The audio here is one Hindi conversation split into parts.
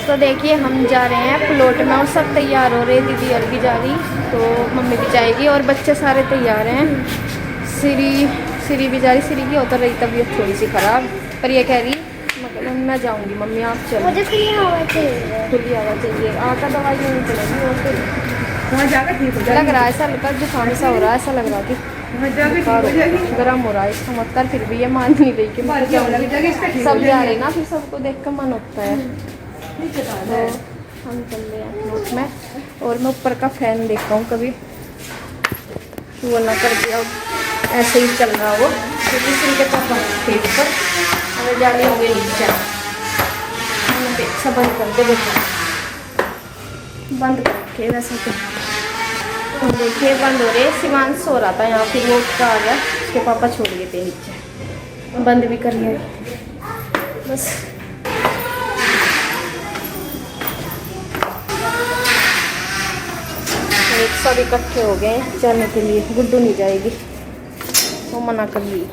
तो देखिए हम जा रहे हैं प्लॉट में और सब तैयार हो रहे, दीदी और भी जा रही, तो मम्मी भी जाएगी और बच्चे सारे तैयार हैं। सिरी भी जा रही, सिरी की होता रही तबीयत थोड़ी सी ख़राब, पर ये कह रही मतलब मैं जाऊंगी मम्मी आप चलो। मुझे खुली हवा चाहिए, आका दवाई नहीं चलेगी और फिर वहाँ जाकर ठीक हो लग रहा है ऐसा, लगा जुकाम सा हो रहा है, ऐसा लग रहा कि गर्म हो रहा है इसका मतलब, फिर भी ये मान नहीं रही कि मैं जाऊँगी। सब जा रहे ना, फिर सबको देख कर मन होता है। तो हम चल रहे हैं नोट में, और मैं ऊपर का फैन देखता हूँ कभी वो ना कर दिया, ऐसे ही चल रहा वो, क्योंकि इनके पापा खेत पर हमें जाने होंगे नीचे। सब बंद कर दे बेटा, बंद कर रखे वैसे तो देखिए बंद हो रहे। शिवांश सो रहा था यहाँ, फिर वो उठ आ गया, उसके पापा छोड़ गए थे नीचे, बंद भी कर लिया बस। एक सब इकट्ठे हो गए जाने के लिए, गुड्डू नहीं जाएगी, वो मना कर ली।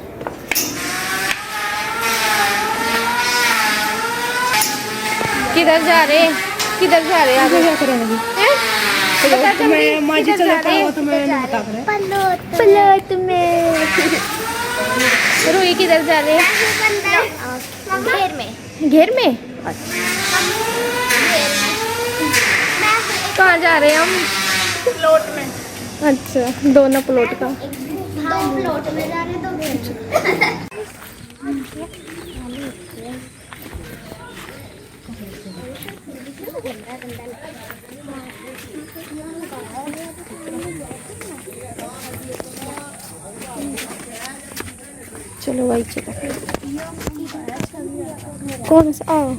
किधर जा रहे आगे क्या करेंगे? प्लॉट में रूही किधर जा रहे? घेर में। अच्छा कहाँ जा रहे हैं हम? प्लॉट में। अच्छा दोनों प्लॉट का, दो प्लॉट में जा रहे, दो घेर में। चलो भाई चलो, कौन सा आओ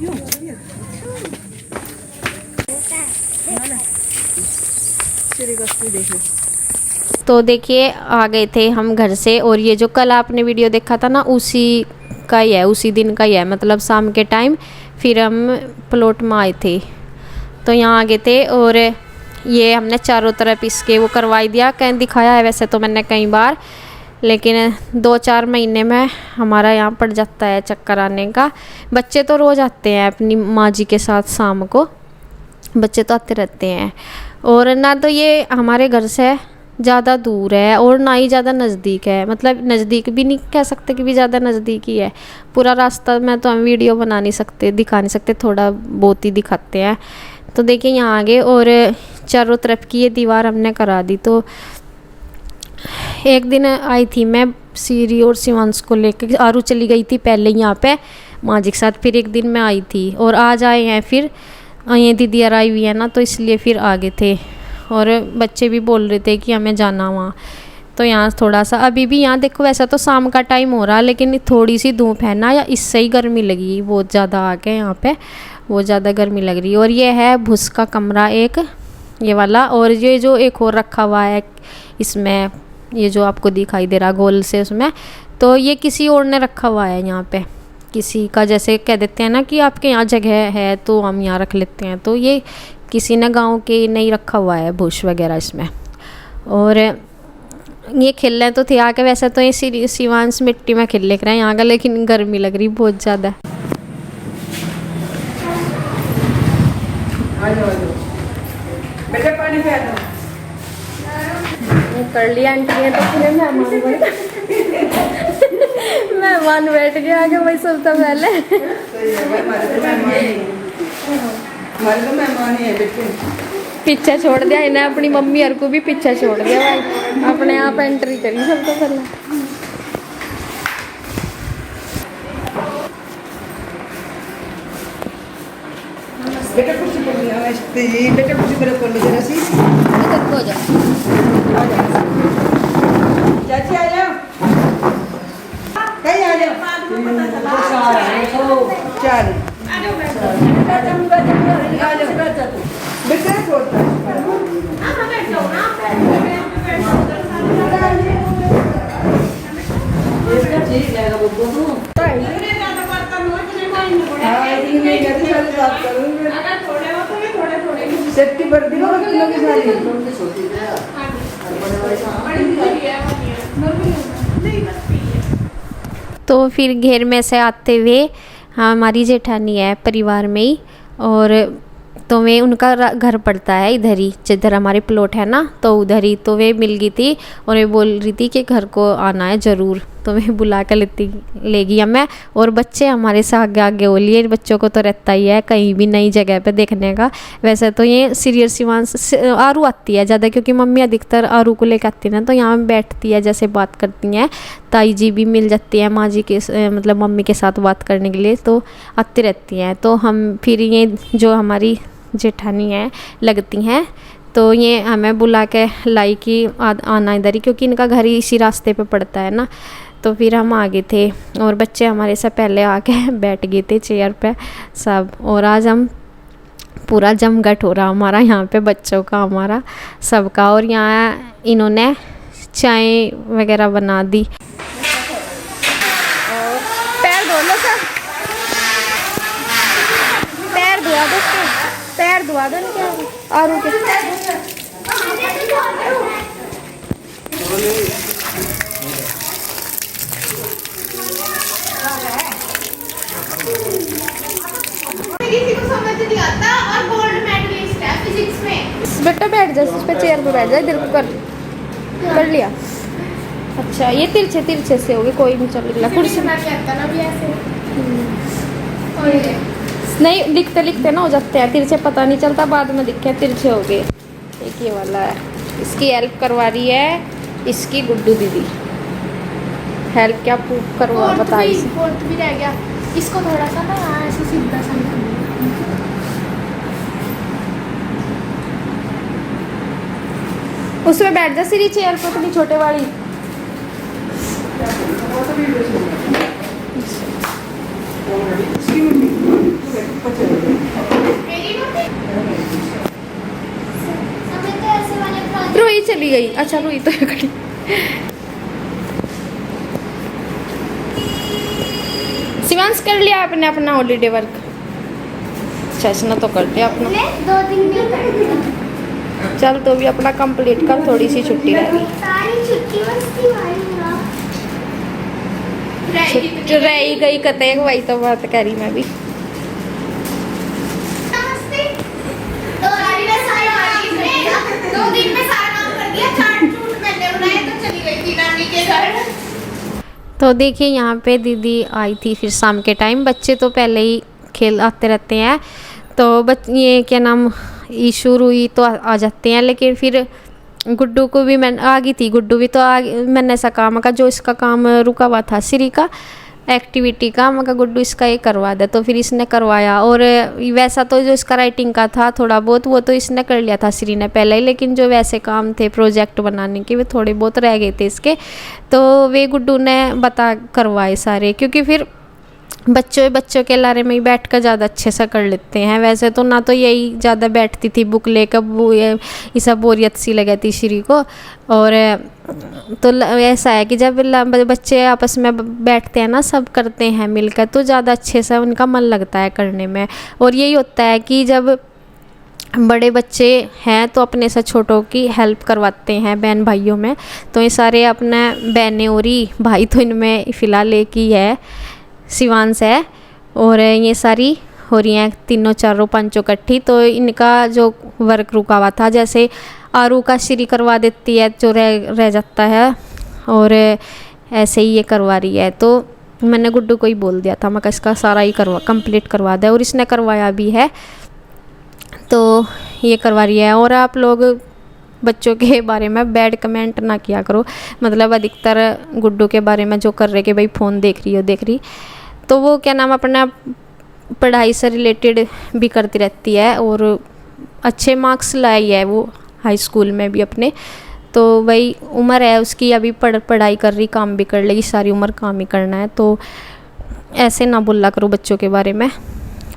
तो देखिए आ गए थे हम घर से, और ये जो कल आपने वीडियो देखा था ना उसी का ही है, उसी दिन का ही है, मतलब शाम के टाइम फिर हम प्लॉट में आए थे। तो यहाँ आ गए थे और ये हमने चारों तरफ इसके वो करवाई दिया, कहीं दिखाया है वैसे तो मैंने कई बार, लेकिन 2-4 महीने में हमारा यहाँ पड़ जाता है चक्कर आने का। बच्चे तो रोज़ आते हैं अपनी माँ जी के साथ, शाम को बच्चे तो आते रहते हैं। और ना तो ये हमारे घर से ज़्यादा दूर है और ना ही ज़्यादा नज़दीक है, मतलब नज़दीक भी नहीं कह सकते कि भी ज़्यादा नज़दीक ही है। पूरा रास्ता में तो हम वीडियो बना नहीं सकते, दिखा नहीं सकते, थोड़ा बहुत ही दिखाते हैं। तो देखिए यहाँ आगे और चारों तरफ की ये दीवार हमने करा दी। तो एक दिन आई थी मैं सीरी और शिवांश को लेकर, आरू चली गई थी पहले यहाँ पे माँ जी के साथ, फिर एक दिन मैं आई थी और आज आए हैं, फिर ये दीदी आई हुई है ना, तो इसलिए फिर आ गए थे। और बच्चे भी बोल रहे थे कि हमें जाना वहाँ, तो यहाँ थोड़ा सा अभी भी यहाँ देखो, वैसा तो शाम का टाइम हो रहा है लेकिन थोड़ी सी धूप है ना, या इससे ही गर्मी लगी बहुत ज़्यादा आके यहाँ पे, बहुत ज़्यादा गर्मी लग रही है। और ये है भूस का कमरा एक, ये वाला, और ये जो एक और रखा हुआ है इसमें, ये जो आपको दिखाई दे रहा गोल से उसमें, तो ये किसी और ने रखा हुआ है यहाँ पे, किसी का, जैसे कह देते हैं ना कि आपके यहाँ जगह है तो हम यहाँ रख लेते हैं, तो ये किसी ने गांव के नहीं रखा हुआ है भूस वगैरह इसमें। और ये खेल रहे तो थे आके, वैसे तो ये शिवांश मिट्टी में खेल रहे हैं यहाँ का, लेकिन गर्मी लग रही बहुत ज़्यादा। कर लिया आंटी ने, तो फिर मेहमान बैठ गए आगे, वही सबसे पहले पीछे छोड़ दिया इन्हें, अपनी मम्मी और को भी पीछे छोड़ दिया भाई, अपने आप एंट्री करी सबसे पहले। बेटा कुछ बेटा कुछ करे कर लो जरा सी, इधर को जा, चाची आ जाओ, कहीं आ जाओ, चल बेटा छोड़ता सेफ्टी पर दिलो तो फिर घेर में से आते हुए हमारी जेठानी है परिवार में ही, और तो वे उनका घर पड़ता है इधर ही, जिधर हमारे प्लॉट है ना, तो उधर ही। तो वे मिल गई थी और वे बोल रही थी कि घर को आना है ज़रूर, तो मैं बुला कर ले गई हमें। और बच्चे हमारे से आगे आगे हो लिए, बच्चों को तो रहता ही है कहीं भी नई जगह पे देखने का। वैसे तो ये सीरियल शिवांश आरू आती है ज़्यादा, क्योंकि मम्मी अधिकतर आरू को लेकर आती है ना, तो यहाँ बैठती है, जैसे बात करती हैं। ताई जी भी मिल जाती है माँ जी के मतलब मम्मी के साथ बात करने के लिए, तो आती रहती हैं। तो हम फिर ये जो हमारी जेठानी है लगती हैं, तो ये हमें बुला के लाई कि आना इधर ही, क्योंकि इनका घर ही इसी रास्ते पे पड़ता है ना। तो फिर हम आ गए थे और बच्चे हमारे से पहले आके बैठ गए थे चेयर पे सब। और आज हम पूरा जमघट हो रहा हमारा यहाँ पे, बच्चों का हमारा सबका। और यहाँ इन्होंने चाय वगैरह बना दी। और पैर धो लो सब, पैर धुआ दो, पैर धुआ दो क्या आरू के। किसी को समझ नहीं आता और गोल्ड मेडलिस्ट है फिजिक्स में। बेटा बैठ जा, उस पे चेयर पे बैठ जा, इधर को कर लिया। अच्छा ये तिरछे तिरछे से होगी, कोई नहीं चल कुर्सी ना भी ऐसे नहीं, लिखते लिखते ना हो जाते हैं तिरछे, पता नहीं चलता, बाद में दिखे तिरछे हो गए। एक ये वाला है, इसकी हेल्प करवा रही है इसकी गुड्डू दीदी। हेल्प क्या करवा बताइए। फोर्थ भी रह गया, इसको थोड़ा सा ना ऐसे सीधा सा उसमें बैठ जा सीरी चेयर पर, अपनी छोटे वाली। रुई चली गई, अच्छा रुई तो खड़ी। शिवांश कर लिया आपने अपना हॉलीडे वर्क? अच्छा इसने तो कर लिया अपना, 2 दिन में कर दिया। चल तो भी अपना कंप्लीट कर, थोड़ी सी छुट्टी रह गई। सारी छुट्टी मस्ती मारूंगा। रह ही गई कते, वही तो बात कह रही मैं भी। नमस्ते। 2 दिन में सारा काम कर दिया, चाट चूट मैंने बनाए तो चली गई थी नानी के घर। तो देखिए यहाँ पे दीदी आई थी फिर शाम के टाइम। बच्चे तो पहले ही खेल आते रहते हैं, तो ये क्या नाम ईशू रुई तो आ जाते हैं, लेकिन फिर गुड्डू को भी मैं आ गई थी, गुड्डू भी तो मैंने ऐसा काम का जो इसका काम रुका हुआ था श्री का एक्टिविटी का, मगर गुड्डू इसका ये करवा दे, तो फिर इसने करवाया। और वैसा तो जो इसका राइटिंग का था थोड़ा बहुत वो तो इसने कर लिया था श्री ने पहले ही, लेकिन जो वैसे काम थे प्रोजेक्ट बनाने के वे थोड़े बहुत रह गए थे इसके, तो वे गुड्डू ने बता करवाए सारे, क्योंकि फिर बच्चों के लारे में ही बैठ कर ज़्यादा अच्छे से कर लेते हैं। वैसे तो ना तो यही ज़्यादा बैठती थी बुक लेकर, वो ये सब बोरियत सी लगी थी श्री को। और तो ऐसा है कि जब बच्चे आपस में बैठते हैं ना, सब करते हैं मिलकर, तो ज़्यादा अच्छे से उनका मन लगता है करने में। और यही होता है कि जब बड़े बच्चे हैं तो अपने से छोटों की हेल्प करवाते हैं बहन भाइयों में, तो ये सारे अपने बहनें और ही भाई तो इनमें फ़िलहाल एक ही है, शिवांश है। और ये सारी हो रही हैं तीनों चारों पांचों इकट्ठी, तो इनका जो वर्क रुका हुआ था, जैसे आरू का श्री करवा देती है जो रह जाता है, और ऐसे ही ये करवा रही है। तो मैंने गुड्डू को ही बोल दिया था, मैं इसका सारा ही कंप्लीट करवा दे, और इसने करवाया भी है, तो ये करवा रही है। और आप लोग बच्चों के बारे में बैड कमेंट ना किया करो, मतलब अधिकतर गुड्डू के बारे में जो कर रहे कि भाई फ़ोन देख रही, तो वो क्या नाम अपना पढ़ाई से रिलेटेड भी करती रहती है, और अच्छे मार्क्स लाई है वो हाई स्कूल में भी अपने। तो वही उम्र है उसकी, अभी पढ़ाई कर रही, काम भी कर लेगी, सारी उम्र काम ही करना है, तो ऐसे ना बोला करो बच्चों के बारे में।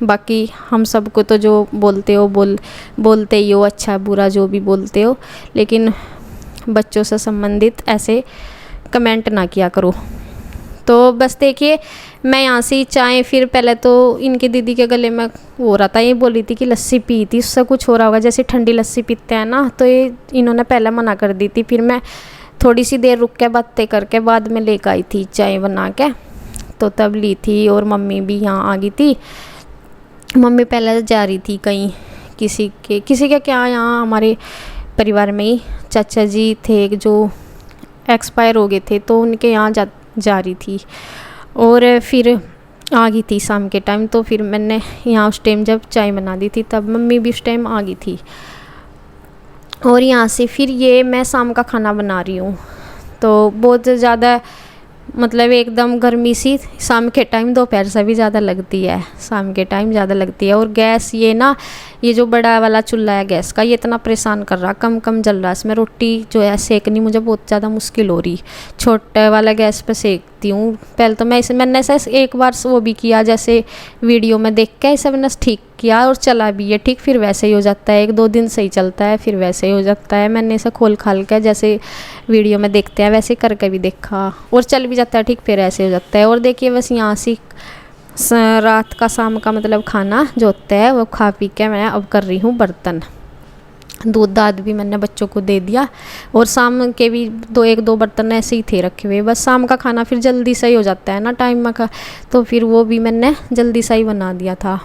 बाकी हम सबको तो जो बोलते हो बोलते ही हो, अच्छा बुरा जो भी बोलते हो, लेकिन बच्चों से संबंधित ऐसे कमेंट ना किया करो। तो बस देखिए मैं यहाँ से चाय, फिर पहले तो इनकी दीदी के गले में हो रहा था, ये बोल रही थी कि लस्सी पी थी, उससे कुछ हो रहा होगा, जैसे ठंडी लस्सी पीते हैं ना, तो ये इन्होंने पहले मना कर दी थी। फिर मैं थोड़ी सी देर रुक के बातें करके बाद में लेकर आई थी चाय बना के, तो तब ली थी। और मम्मी भी यहाँ आ गई थी, मम्मी पहले जा रही थी कहीं, किसी के क्या, यहाँ हमारे परिवार में ही चाचा जी थे जो एक्सपायर हो गए थे, तो उनके यहाँ जा रही थी। और फिर आ गई थी शाम के टाइम। तो फिर मैंने यहाँ उस टाइम जब चाय बना दी थी तब मम्मी भी उस टाइम आ गई थी। और यहाँ से फिर ये मैं शाम का खाना बना रही हूँ। तो बहुत ज़्यादा मतलब एकदम गर्मी सी शाम के टाइम, दोपहर से भी ज़्यादा लगती है, शाम के टाइम ज़्यादा लगती है। और गैस ये जो बड़ा वाला चूल्हा है गैस का, ये इतना परेशान कर रहा, कम कम जल रहा है। इसमें रोटी जो है सेकनी मुझे बहुत ज़्यादा मुश्किल हो रही। छोटे वाला गैस पे सेकती हूँ। पहले तो मैंने ऐसा एक बार वो भी किया, जैसे वीडियो में देख के ऐसा मैंने ठीक किया और चला भी है ठीक, फिर वैसे ही हो जाता है, 1-2 दिन सही चलता है, फिर वैसे ही हो जाता है। मैंने इसे खोल खाल के जैसे वीडियो में देखते हैं वैसे करके भी देखा और चल भी जाता है ठीक, फिर ऐसे हो जाता है। और देखिए बस यहाँ से रात का शाम का मतलब खाना जो होता है वो खा पी के मैं अब कर रही हूँ बर्तन। दूध दाद भी मैंने बच्चों को दे दिया और शाम के भी 1-2 बर्तन ऐसे ही थे रखे हुए। बस शाम का खाना फिर जल्दी से ही हो जाता है ना टाइम का, तो फिर वो भी मैंने जल्दी से ही बना दिया था।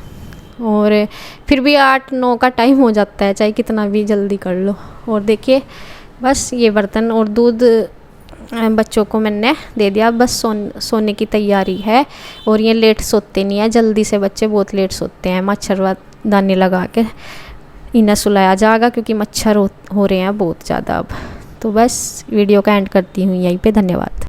और फिर भी 8-9 का टाइम हो जाता है चाहे कितना भी जल्दी कर लो। और देखिए बस ये बर्तन और दूध बच्चों को मैंने दे दिया। बस सोने की तैयारी है। और ये लेट सोते नहीं है जल्दी से, बच्चे बहुत लेट सोते हैं। मच्छरदानी लगा के इन्हें सुलाया जाएगा क्योंकि मच्छर हो रहे हैं बहुत ज़्यादा अब। तो बस वीडियो का एंड करती हूँ यहीं पे। धन्यवाद।